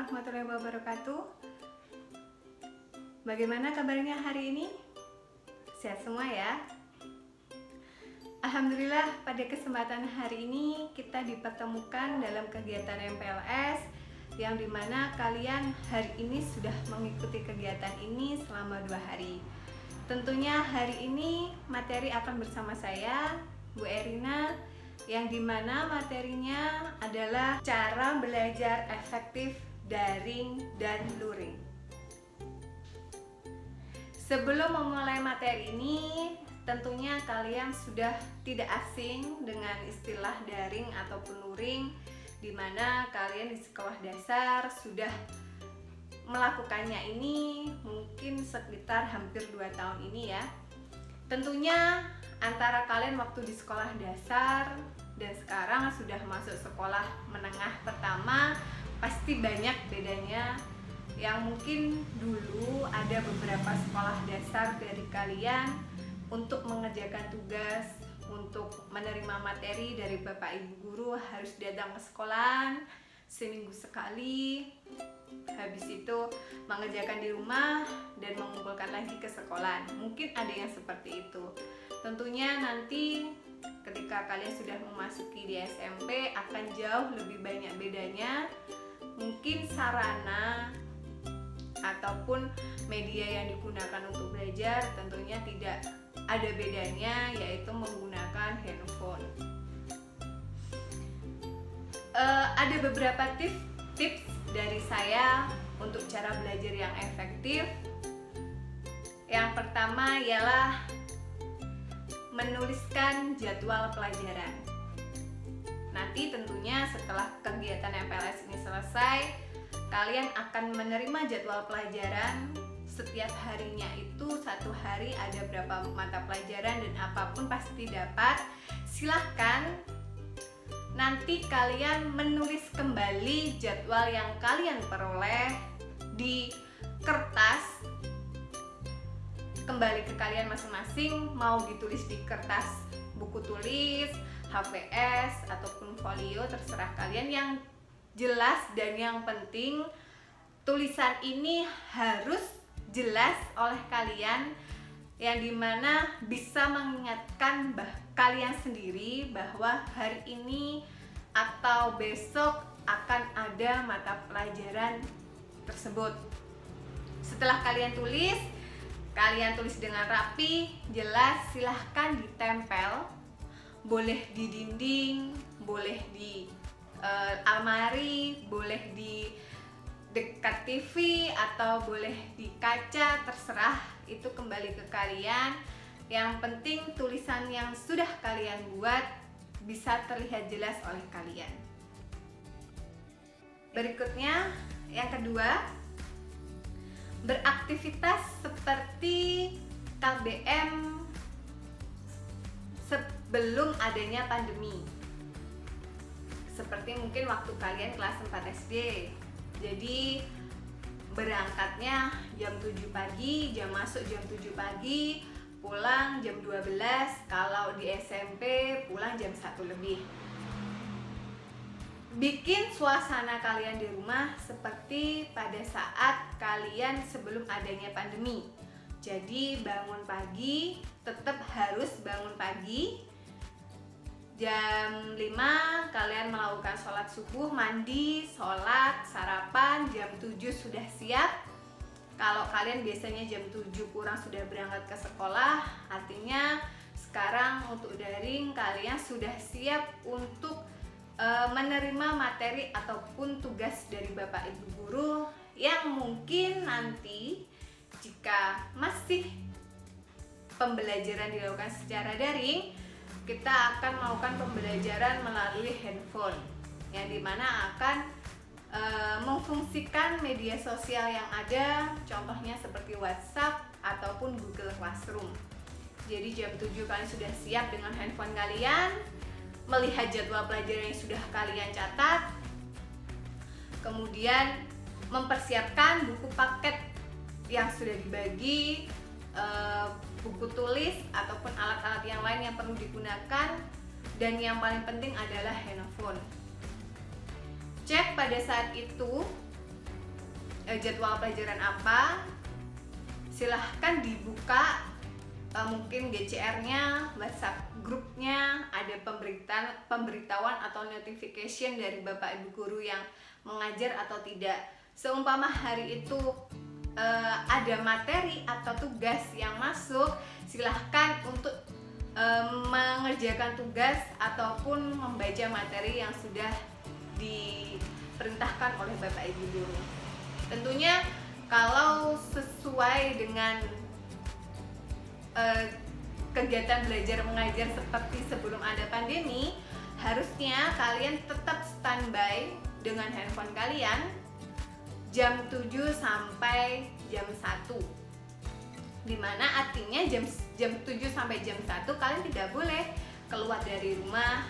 warahmatullahi wabarakatuh. Bagaimana kabarnya hari ini? Sehat semua ya? Alhamdulillah, pada kesempatan hari ini kita dipertemukan dalam kegiatan MPLS yang dimana kalian hari ini sudah mengikuti kegiatan ini selama 2 hari. Tentunya hari ini materi akan bersama saya, Bu Erina, yang dimana materinya adalah cara belajar efektif daring dan luring. Sebelum memulai materi ini, tentunya kalian sudah tidak asing dengan istilah daring ataupun luring, dimana kalian di sekolah dasar sudah melakukannya ini mungkin sekitar hampir 2 tahun ini ya. Tentunya antara kalian waktu di sekolah dasar dan sekarang sudah masuk sekolah menengah pertama pasti banyak bedanya. Yang mungkin dulu ada beberapa sekolah dasar dari kalian untuk mengerjakan tugas, untuk menerima materi dari Bapak Ibu Guru harus datang ke sekolah seminggu sekali. Habis itu mengerjakan di rumah dan mengumpulkan lagi ke sekolah. Mungkin ada yang seperti itu. Tentunya nanti ketika kalian sudah memasuki di SMP akan jauh lebih banyak bedanya. Mungkin sarana ataupun media yang digunakan untuk belajar tentunya tidak ada bedanya, yaitu menggunakan handphone. Ada beberapa tips dari saya untuk cara belajar yang efektif. Yang pertama ialah menuliskan jadwal pelajaran. Nanti tentunya setelah kegiatan MPLS ini selesai, kalian akan menerima jadwal pelajaran. Setiap harinya itu satu hari ada berapa mata pelajaran dan apapun pasti dapat. Silahkan nanti kalian menulis kembali jadwal yang kalian peroleh di kertas, kembali ke kalian masing-masing, mau ditulis di kertas buku tulis, HVS ataupun folio, terserah kalian. Yang jelas dan yang penting tulisan ini harus jelas oleh kalian, yang dimana bisa mengingatkan kalian sendiri bahwa hari ini atau besok akan ada mata pelajaran tersebut. Setelah kalian tulis dengan rapi, jelas, silahkan ditempel. Boleh di dinding, boleh di almari, boleh di dekat TV, atau boleh di kaca, terserah, itu kembali ke kalian. Yang penting tulisan yang sudah kalian buat bisa terlihat jelas oleh kalian. Berikutnya, yang kedua, beraktivitas seperti KBM sebelum adanya pandemi. Seperti mungkin waktu kalian kelas 4 SD. Jadi berangkatnya jam 7 pagi, jam masuk jam 7 pagi, pulang jam 12. Kalau di SMP pulang jam 1 lebih. Bikin suasana kalian di rumah seperti pada saat kalian sebelum adanya pandemi. Jadi bangun pagi, tetap harus bangun pagi. Jam 5 kalian melakukan sholat subuh, mandi, sholat, sarapan. Jam 7 sudah siap. Kalau kalian biasanya jam 7 kurang sudah berangkat ke sekolah, artinya sekarang untuk daring kalian sudah siap untuk menerima materi ataupun tugas dari Bapak Ibu Guru, yang mungkin nanti jika masih pembelajaran dilakukan secara daring, kita akan melakukan pembelajaran melalui handphone, yang dimana akan memfungsikan media sosial yang ada, contohnya seperti WhatsApp ataupun Google Classroom. Jadi jam 7 kalian sudah siap dengan handphone kalian, melihat jadwal pelajaran yang sudah kalian catat, kemudian mempersiapkan buku paket yang sudah dibagi, buku tulis ataupun alat-alat yang lain yang perlu digunakan, dan yang paling penting adalah handphone. Cek pada saat itu jadwal pelajaran apa, silahkan dibuka mungkin GCR-nya, WhatsApp grupnya, ada pemberitahuan atau notification dari Bapak Ibu guru yang mengajar atau tidak. Seumpama hari itu ada materi atau tugas yang masuk, silahkan untuk mengerjakan tugas ataupun membaca materi yang sudah diperintahkan oleh Bapak Ibu guru. Tentunya kalau sesuai dengan kegiatan belajar mengajar seperti sebelum ada pandemi, harusnya kalian tetap standby dengan handphone kalian jam 7 sampai jam 1. Dimana artinya jam 7 sampai jam 1 kalian tidak boleh keluar dari rumah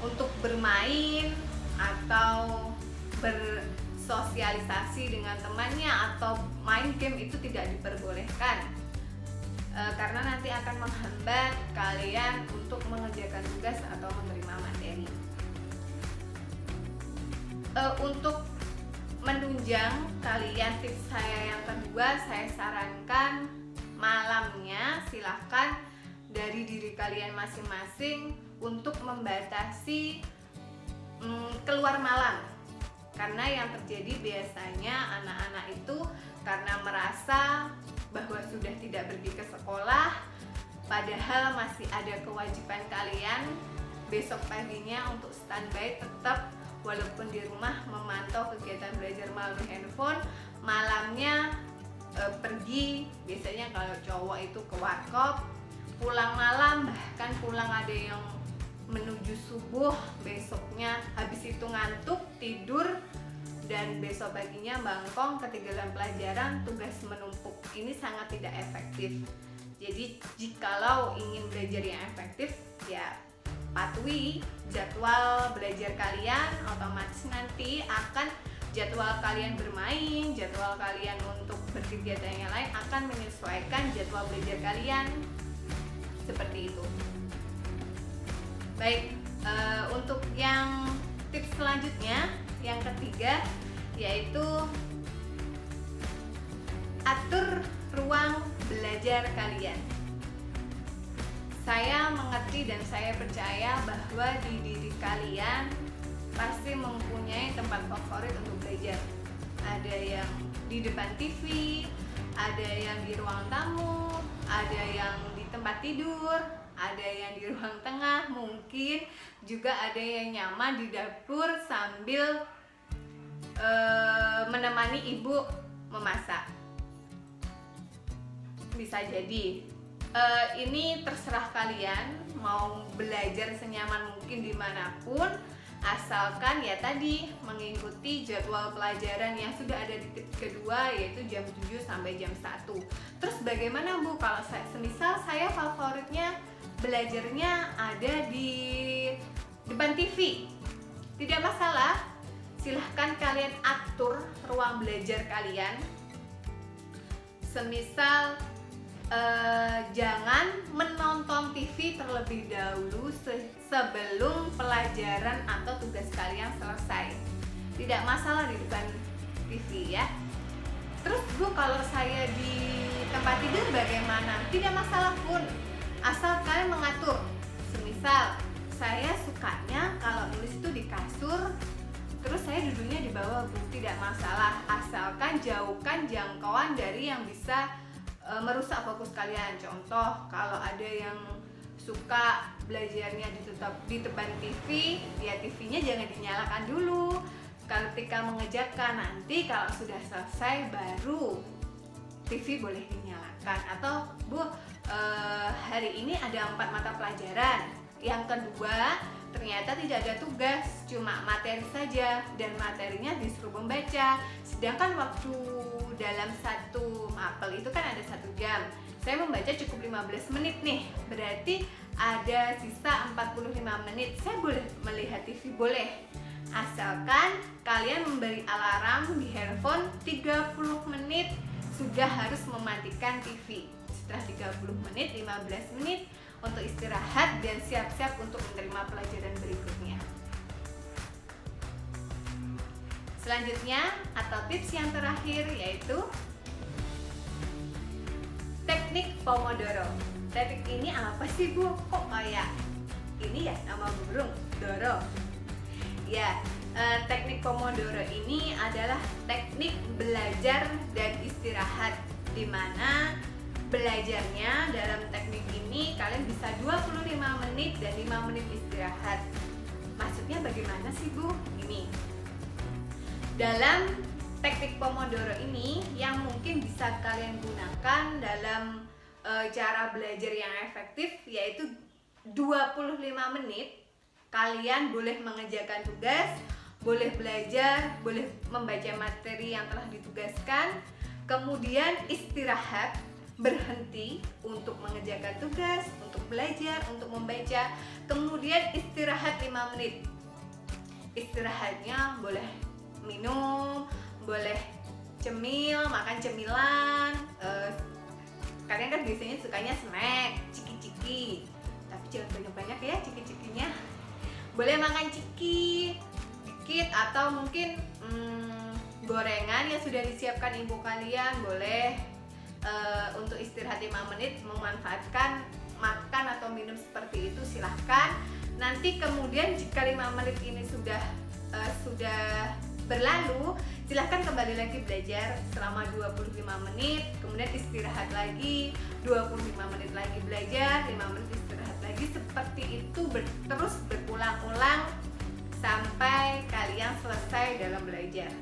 untuk bermain atau bersosialisasi dengan temannya atau main game, itu tidak diperbolehkan. Karena nanti akan menghambat kalian untuk mengerjakan tugas atau menerima materi. Untuk menunjang kalian, tips saya yang kedua, saya sarankan malamnya silahkan dari diri kalian masing-masing untuk membatasi keluar malam. Karena yang terjadi biasanya anak-anak itu karena merasa bahwa sudah tidak pergi ke sekolah, padahal masih ada kewajiban kalian besok paginya untuk standby tetap walaupun di rumah memantau kegiatan belajar melalui handphone. Malamnya pergi, biasanya kalau cowok itu ke warkop, pulang malam, bahkan pulang ada yang menuju subuh, besoknya habis itu ngantuk, tidur, dan besok paginya bangkong, ketinggalan pelajaran, tugas menumpuk. Ini sangat tidak efektif. Jadi jikalau ingin belajar yang efektif, ya patuhi jadwal belajar kalian, otomatis nanti akan jadwal kalian bermain, jadwal kalian untuk berkegiatan yang lain akan menyesuaikan jadwal belajar kalian. Seperti itu. Baik, untuk yang tips selanjutnya, yang ketiga, yaitu atur ruang belajar kalian. Saya mengerti dan saya percaya bahwa di diri kalian pasti mempunyai tempat favorit untuk belajar. Ada yang di depan TV, ada yang di ruang tamu, ada yang di tempat tidur, ada yang di ruang tengah, mungkin juga ada yang nyaman di dapur sambil menemani ibu memasak. Bisa jadi. Ini terserah kalian mau belajar senyaman mungkin dimanapun, asalkan ya tadi mengikuti jadwal pelajaran yang sudah ada di tips kedua, yaitu jam 7 sampai jam 1. Terus bagaimana Bu kalau semisal saya favoritnya belajarnya ada di depan TV? Tidak masalah, silahkan kalian atur ruang belajar kalian. Semisal jangan menonton TV terlebih dahulu sebelum pelajaran atau tugas kalian selesai. Tidak masalah di depan TV ya. Terus Bu kalau saya di tempat tidur bagaimana? Tidak masalah pun, asal kalian mengatur. Semisal saya sukanya kalau nulis itu di kasur, terus saya duduknya di bawah Bu, tidak masalah, asalkan jauhkan jangkauan dari yang bisa merusak fokus kalian. Contoh, kalau ada yang suka belajarnya di depan TV, ya TV-nya jangan dinyalakan dulu. Ketika mengerjakan, nanti kalau sudah selesai baru TV boleh dinyalakan. Atau Bu, hari ini ada 4 mata pelajaran. Yang kedua, ternyata tidak ada tugas, cuma materi saja, dan materinya disuruh membaca. Sedangkan waktu dalam satu mapel itu kan ada 1 jam. Saya membaca cukup 15 menit nih, berarti ada sisa 45 menit. Saya boleh melihat TV? Boleh, asalkan kalian memberi alarm di handphone 30 menit sudah harus mematikan TV. Setelah 30 menit, 15 menit untuk istirahat dan siap-siap untuk menerima pelajaran berikutnya. Selanjutnya atau tips yang terakhir yaitu teknik Pomodoro. Teknik ini apa sih Bu? Kok kayak ini ya nama burung, Doro? Ya, teknik Pomodoro ini adalah teknik belajar dan istirahat, di mana belajarnya dalam teknik ini kalian bisa 25 menit dan 5 menit istirahat. Maksudnya bagaimana sih Bu? Ini dalam teknik Pomodoro ini yang mungkin bisa kalian gunakan dalam cara belajar yang efektif, yaitu 25 menit kalian boleh mengerjakan tugas, boleh belajar, boleh membaca materi yang telah ditugaskan, kemudian istirahat, berhenti untuk mengerjakan tugas, untuk belajar, untuk membaca, kemudian istirahat 5 menit. Istirahatnya boleh minum, boleh cemil, makan cemilan. Kalian kan biasanya sukanya snack, ciki-ciki, tapi jangan banyak-banyak ya ciki-cikinya. Boleh makan ciki dikit, atau mungkin gorengan yang sudah disiapkan ibu kalian. Boleh untuk istirahat 5 menit memanfaatkan makan atau minum seperti itu, silahkan. Nanti kemudian jika 5 menit ini sudah berlalu, silahkan kembali lagi belajar selama 25 menit, kemudian istirahat lagi, 25 menit lagi belajar, 5 menit istirahat lagi. Seperti itu terus berulang-ulang sampai kalian selesai dalam belajar.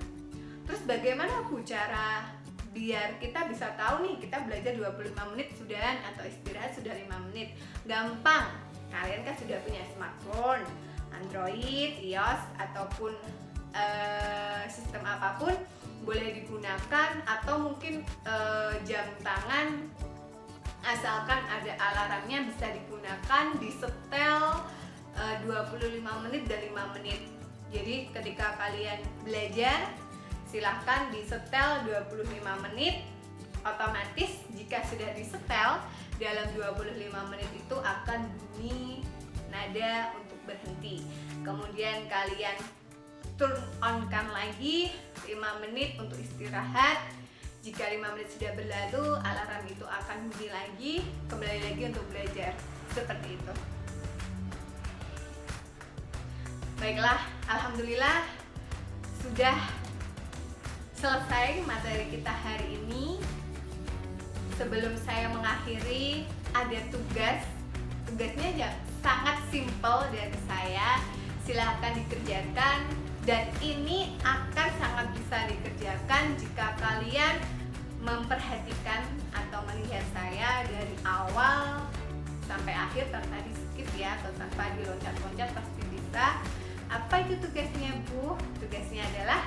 Terus bagaimana Bu cara biar kita bisa tahu nih kita belajar 25 menit sudah atau istirahat sudah 5 menit? Gampang, kalian kan sudah punya smartphone, Android, iOS ataupun sistem apapun boleh digunakan, atau mungkin jam tangan, asalkan ada alarmnya bisa digunakan, disetel 25 menit dan 5 menit. Jadi ketika kalian belajar silahkan disetel 25 menit, otomatis jika sudah disetel dalam 25 menit itu akan bunyi nada untuk berhenti. Kemudian kalian turn on kan lagi 5 menit untuk istirahat. Jika 5 menit sudah berlalu, alarm itu akan bunyi lagi, kembali lagi untuk belajar. Seperti itu. Baiklah, alhamdulillah sudah selesai materi kita hari ini. Sebelum saya mengakhiri, ada tugasnya sangat simpel dari saya, silahkan dikerjakan. Dan ini akan sangat bisa dikerjakan jika kalian memperhatikan atau melihat saya dari awal sampai akhir tanpa di skip ya, atau tanpa diloncat-loncat, pasti bisa. Apa itu tugasnya Bu? Tugasnya adalah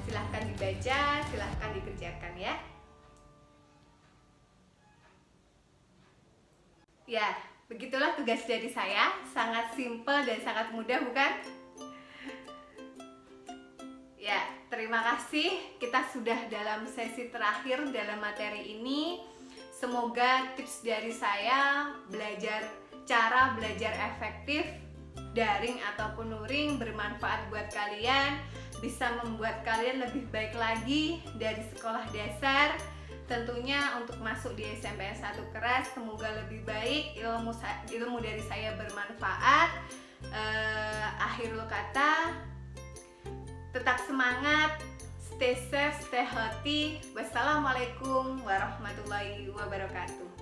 silahkan dibaca, silahkan dikerjakan ya. Ya, begitulah tugas dari saya, sangat simpel dan sangat mudah, bukan? Ya, terima kasih. Kita sudah dalam sesi terakhir dalam materi ini. Semoga tips dari saya cara belajar efektif daring ataupun luring bermanfaat buat kalian, bisa membuat kalian lebih baik lagi dari sekolah dasar. Tentunya untuk masuk di SMPN 1 Keras, semoga lebih baik, ilmu dari saya bermanfaat. Akhirul kata, tetap semangat, stay safe, stay healthy. Wassalamualaikum warahmatullahi wabarakatuh.